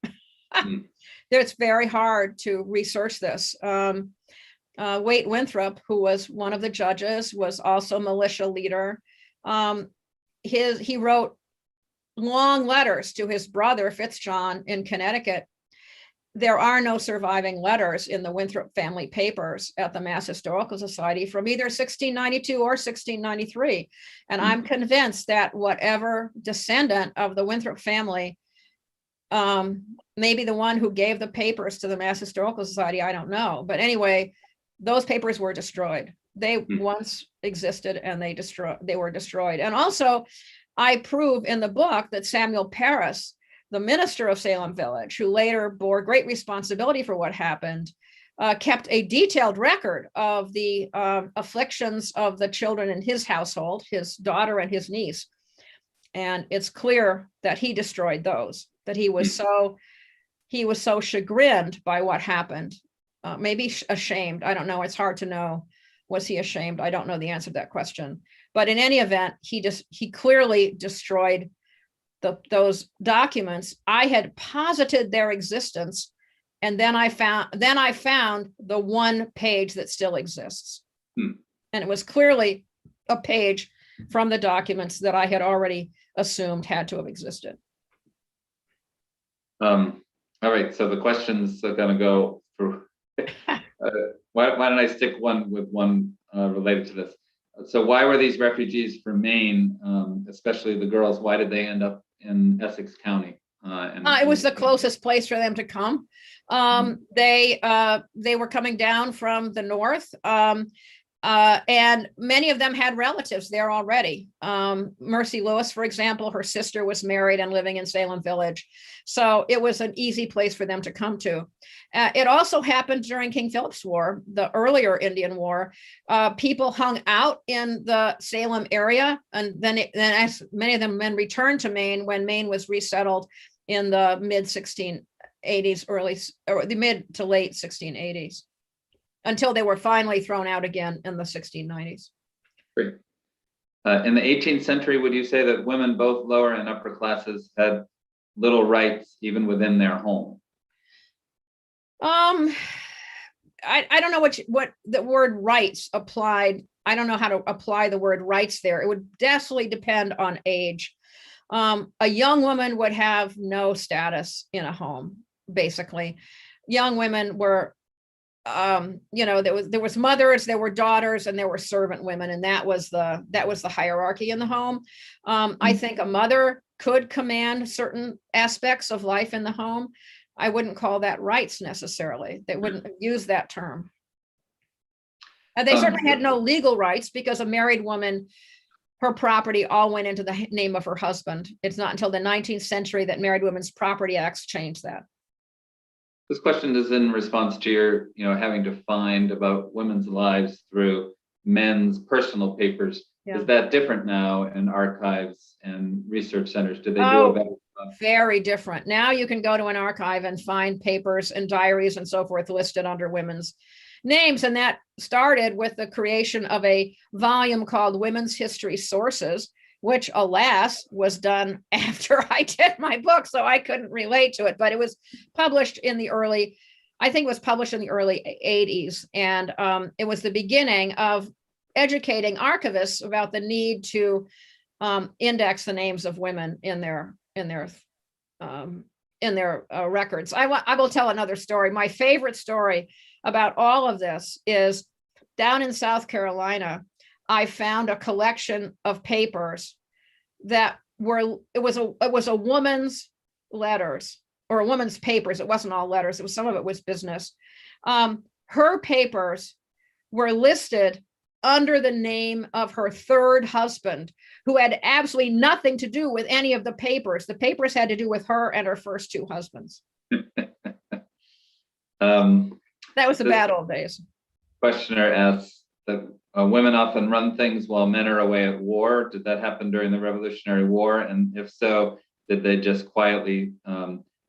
It's very hard to research this. Waite Winthrop, who was one of the judges, was also militia leader. He wrote long letters to his brother FitzJohn in Connecticut. There are no surviving letters in the Winthrop family papers at the Mass Historical Society from either 1692 or 1693. And I'm convinced that whatever descendant of the Winthrop family, maybe the one who gave the papers to the Mass Historical Society, I don't know. But anyway, those papers were destroyed. They once existed and they were destroyed. And also, I prove in the book that Samuel Parris, the minister of Salem Village, who later bore great responsibility for what happened, kept a detailed record of the afflictions of the children in his household, his daughter and his niece. And it's clear that he destroyed those, that he was so chagrined by what happened, maybe ashamed. I don't know. It's hard to know. Was he ashamed? I don't know the answer to that question. But in any event, he clearly destroyed those documents. I had posited their existence, and then I found the one page that still exists. And it was clearly a page from the documents that I had already assumed had to have existed. All right, so the questions are going to go through. Why don't I stick with one related to this? So why were these refugees from Maine, especially the girls, why did they end up in Essex County? It was the closest place for them to come. They were coming down from the north, and many of them had relatives there already. Mercy Lewis, for example, her sister was married and living in Salem Village. So it was an easy place for them to come to. It also happened during King Philip's War, the earlier Indian War. People hung out in the Salem area, and then as many of them then returned to Maine when Maine was resettled in the mid 1680s, the mid to late 1680s, until they were finally thrown out again in the 1690s. Great. In the 18th century, would you say that women, both lower and upper classes, had little rights even within their home? I don't know what the word rights applied. I don't know how to apply the word rights there. It would definitely depend on age. A young woman would have no status in a home, basically. Young women were, there was mothers, there were daughters, and there were servant women, and that was the hierarchy in the home. I think a mother could command certain aspects of life in the home. I wouldn't call that rights necessarily. They wouldn't use that term. And they certainly had no legal rights, because a married woman, her property all went into the name of her husband. It's not until the 19th century that Married Women's Property Acts changed that. This question is in response to your, having to find about women's lives through men's personal papers. Yeah. Is that different now in archives and research centers? Do they do a better job? Very different. Now you can go to an archive and find papers and diaries and so forth listed under women's names. And that started with the creation of a volume called Women's History Sources, which, alas, was done after I did my book, so I couldn't relate to it. But it was published in the early 80s. And it was the beginning of educating archivists about the need to index the names of women in their records. I will tell another story. My favorite story about all of this is down in South Carolina. I found a collection of papers that it was a woman's letters, or a woman's papers. It wasn't all letters. Some of it was business. Her papers were listed under the name of her third husband, who had absolutely nothing to do with any of the papers. The papers had to do with her and her first two husbands. That was the bad old days. Questioner asks that women often run things while men are away at war. Did that happen during the Revolutionary War? And if so, did they just quietly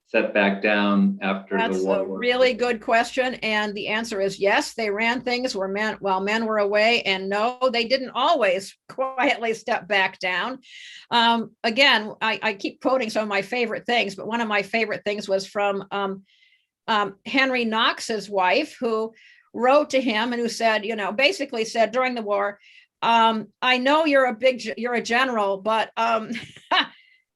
set back down after the war? That's a really good question. And the answer is yes, they ran things while men were away. And no, they didn't always quietly step back down. Again, I keep quoting some of my favorite things, but one of my favorite things was from Henry Knox's wife, who wrote to him and who said, basically said during the war, I know you're a general, but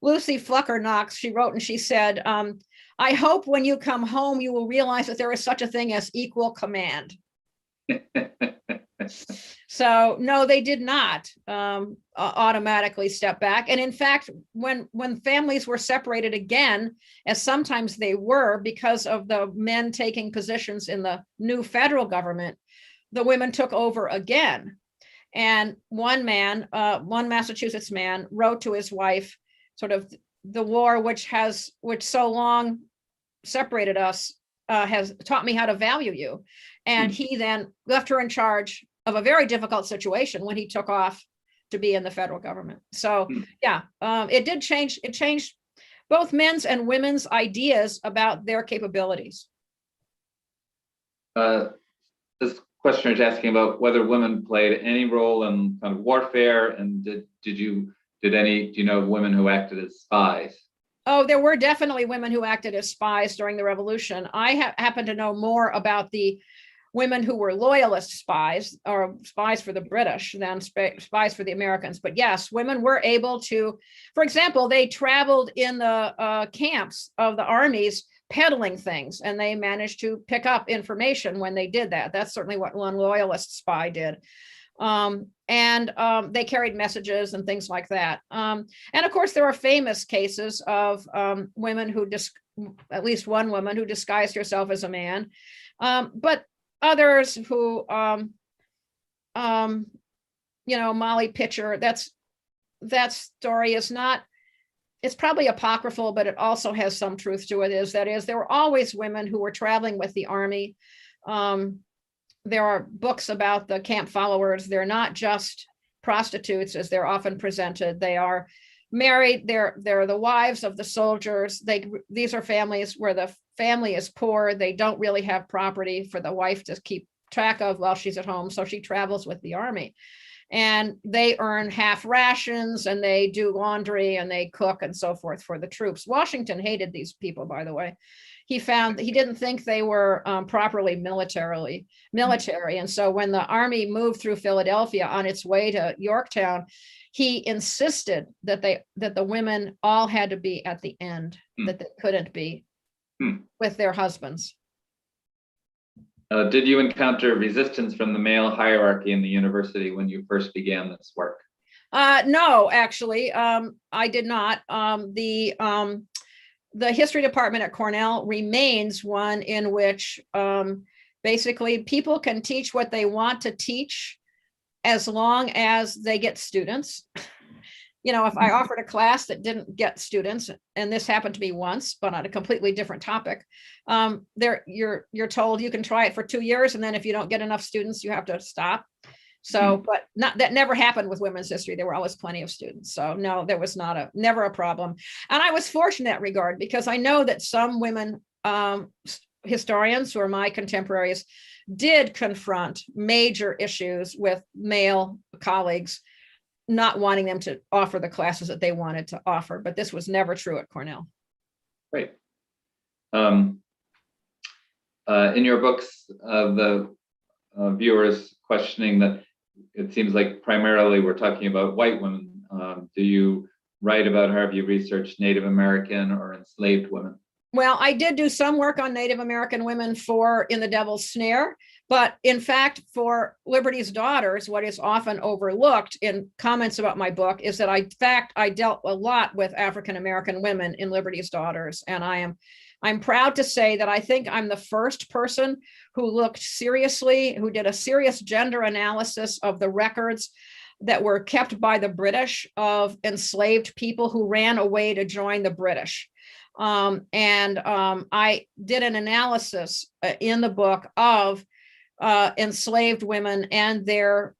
Lucy Flucker Knox, she wrote and she said, I hope when you come home, you will realize that there is such a thing as equal command. So no, they did not automatically step back. And in fact, when families were separated again, as sometimes they were because of the men taking positions in the new federal government, the women took over again. And one Massachusetts man wrote to his wife, sort of, the war which so long separated us has taught me how to value you. And he then left her in charge of a very difficult situation when he took off to be in the federal government. So yeah, it did change. It changed both men's and women's ideas about their capabilities. This questioner is asking about whether women played any role in kind of warfare, and do you know of women who acted as spies? Oh, there were definitely women who acted as spies during the revolution. I happen to know more about the women who were loyalist spies or spies for the British than spies for the Americans. But yes, women were able to, for example, they traveled in the camps of the armies peddling things, and they managed to pick up information when they did that. That's certainly what one loyalist spy did. They carried messages and things like that. And of course, there are famous cases of women who, at least one woman who disguised herself as a man. But others who, Molly Pitcher, that story is not, it's probably apocryphal, but it also has some truth to it. There were always women who were traveling with the army. There are books about the camp followers. They're not just prostitutes as they're often presented. They are married. They're the wives of the soldiers. These are families where the family is poor. They don't really have property for the wife to keep track of while she's at home. So she travels with the army, and they earn half rations, and they do laundry, and they cook and so forth for the troops. Washington hated these people, by the way. He found that he didn't think they were properly military. And so when the army moved through Philadelphia on its way to Yorktown, he insisted that the women all had to be at the end, that they couldn't be with their husbands. Did you encounter resistance from the male hierarchy in the university when you first began this work? No, actually, I did not. The history department at Cornell remains one in which basically people can teach what they want to teach as long as they get students. If I offered a class that didn't get students, and this happened to me once, but on a completely different topic, you're told you can try it for 2 years, and then if you don't get enough students, you have to stop. So, but that never happened with women's history. There were always plenty of students. So no, there was never a problem. And I was fortunate in that regard, because I know that some women historians who are my contemporaries did confront major issues with male colleagues not wanting them to offer the classes that they wanted to offer. But this was never true at Cornell. Great. In your books, the viewers questioning that it seems like primarily we're talking about white women. Do you write about her? Have you researched Native American or enslaved women? Well, I did do some work on Native American women for In the Devil's Snare, but in fact, for Liberty's Daughters, what is often overlooked in comments about my book is that I dealt a lot with African American women in Liberty's Daughters, and I'm proud to say that I think I'm the first person who did a serious gender analysis of the records that were kept by the British of enslaved people who ran away to join the British. I did an analysis in the book of enslaved women and their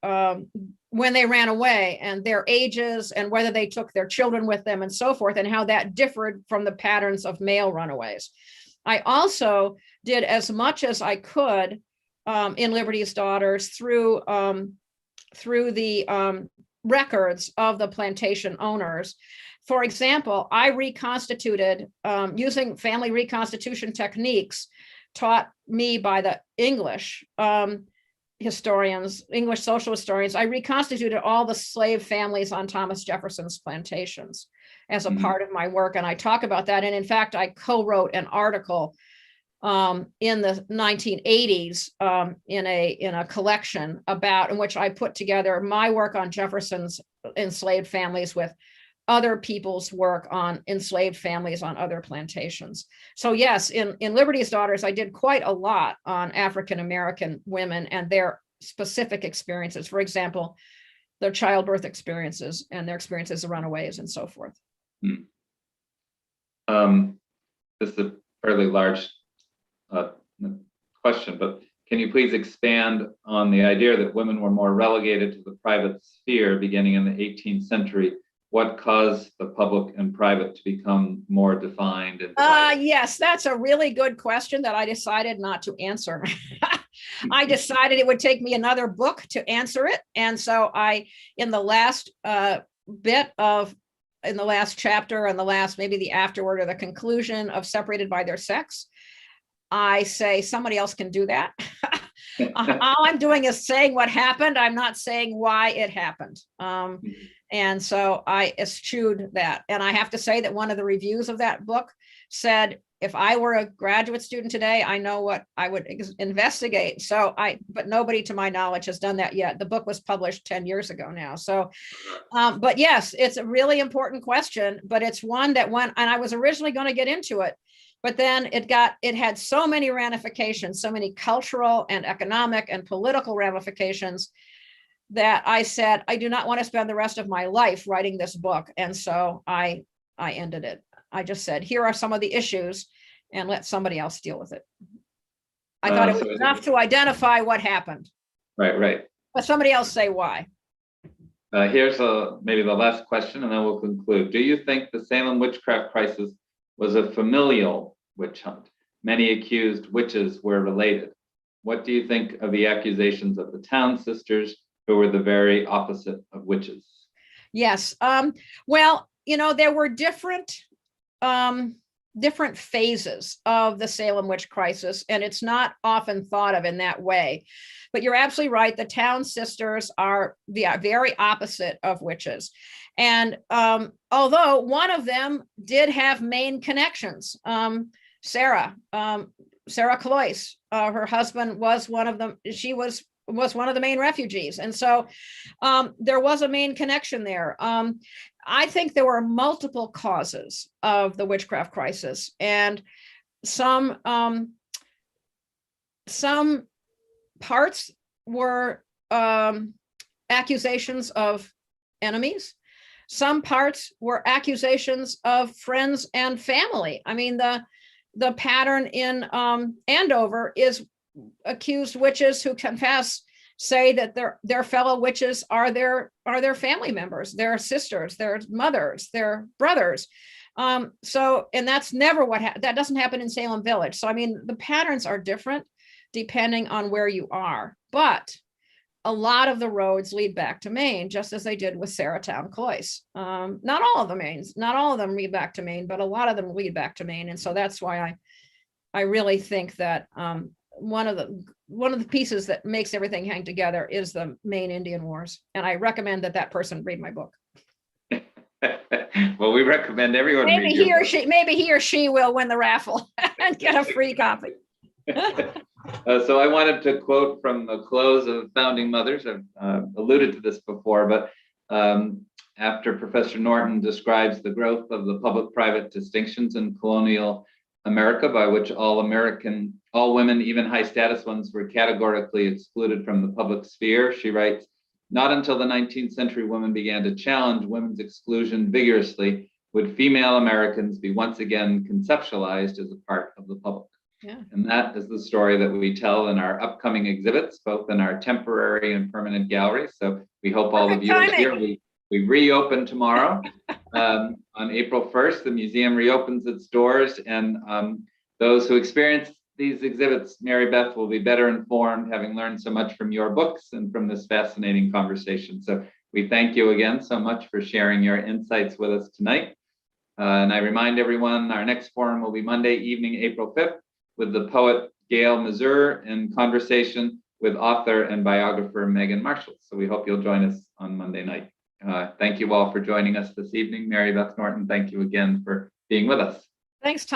when they ran away, and their ages, and whether they took their children with them and so forth, and how that differed from the patterns of male runaways. I also did as much as I could in Liberty's Daughters through the records of the plantation owners. For example, I reconstituted using family reconstitution techniques taught me by the English historians, English social historians. I reconstituted all the slave families on Thomas Jefferson's plantations. as a Mhm. part of my work. And I talk about that. And in fact, I co-wrote an article in the 1980s in a collection in which I put together my work on Jefferson's enslaved families with other people's work on enslaved families on other plantations. So yes, in Liberty's Daughters, I did quite a lot on African-American women and their specific experiences. For example, their childbirth experiences and their experiences as runaways and so forth. This is a fairly large question, but can you please expand on the idea that women were more relegated to the private sphere beginning in the 18th century? What caused the public and private to become more defined and divided? Yes, that's a really good question that I decided not to answer. I decided it would take me another book to answer it. And so in the last chapter and maybe the afterword or the conclusion of Separated by Their Sex, I say somebody else can do that. All I'm doing is saying what happened. I'm not saying why it happened. And so I eschewed that. And I have to say that one of the reviews of that book said, if I were a graduate student today, I know what I would investigate. But nobody to my knowledge has done that yet. The book was published 10 years ago now. So, but yes, it's a really important question, but it's one that and I was originally going to get into it, but then it had so many ramifications, so many cultural and economic and political ramifications that I said, I do not want to spend the rest of my life writing this book. And so I ended it. I just said, here are some of the issues and let somebody else deal with it. I thought it was enough to identify what happened. Right. But somebody else say why. Here's maybe the last question and then we'll conclude. Do you think the Salem witchcraft crisis was a familial witch hunt? Many accused witches were related. What do you think of the accusations of the Town sisters, who were the very opposite of witches? Yes. Well, there were different phases of the Salem witch crisis, and it's not often thought of in that way. But you're absolutely right. The Town sisters are the very opposite of witches. And although one of them did have Maine connections, Sarah Cloyce, her husband was one of them. She was one of the Maine refugees. And so there was a Maine connection there. I think there were multiple causes of the witchcraft crisis, and some parts were accusations of enemies. Some parts were accusations of friends and family. I mean, the pattern in Andover is accused witches who confess say that their fellow witches are their family members, their sisters, their mothers, their brothers. And that's never that doesn't happen in Salem Village. So I mean, the patterns are different depending on where you are, but a lot of the roads lead back to Maine, just as they did with Saratown Cloyce. Not all of them lead back to Maine, but a lot of them lead back to Maine. And so that's why I really think that one of the pieces that makes everything hang together is the Maine Indian Wars. And I recommend that person read my book. Well, we recommend everyone read maybe he or she will win the raffle and get a free copy. So I wanted to quote from the close of Founding Mothers. I've alluded to this before, but after Professor Norton describes the growth of the public-private distinctions in colonial America, by which all women, even high-status ones, were categorically excluded from the public sphere, she writes, not until the 19th century women began to challenge women's exclusion vigorously would female Americans be once again conceptualized as a part of the public. Yeah. And that is the story that we tell in our upcoming exhibits, both in our temporary and permanent gallery. So we hope all the viewers here, we reopen tomorrow. On April 1st, the museum reopens its doors, and those who experience these exhibits, Mary Beth, will be better informed, having learned so much from your books and from this fascinating conversation. So we thank you again so much for sharing your insights with us tonight. And I remind everyone, our next forum will be Monday evening, April 5th, with the poet Gail Mazur in conversation with author and biographer Megan Marshall. So we hope you'll join us on Monday night. Thank you all for joining us this evening. Mary Beth Norton, thank you again for being with us. Thanks, Tom.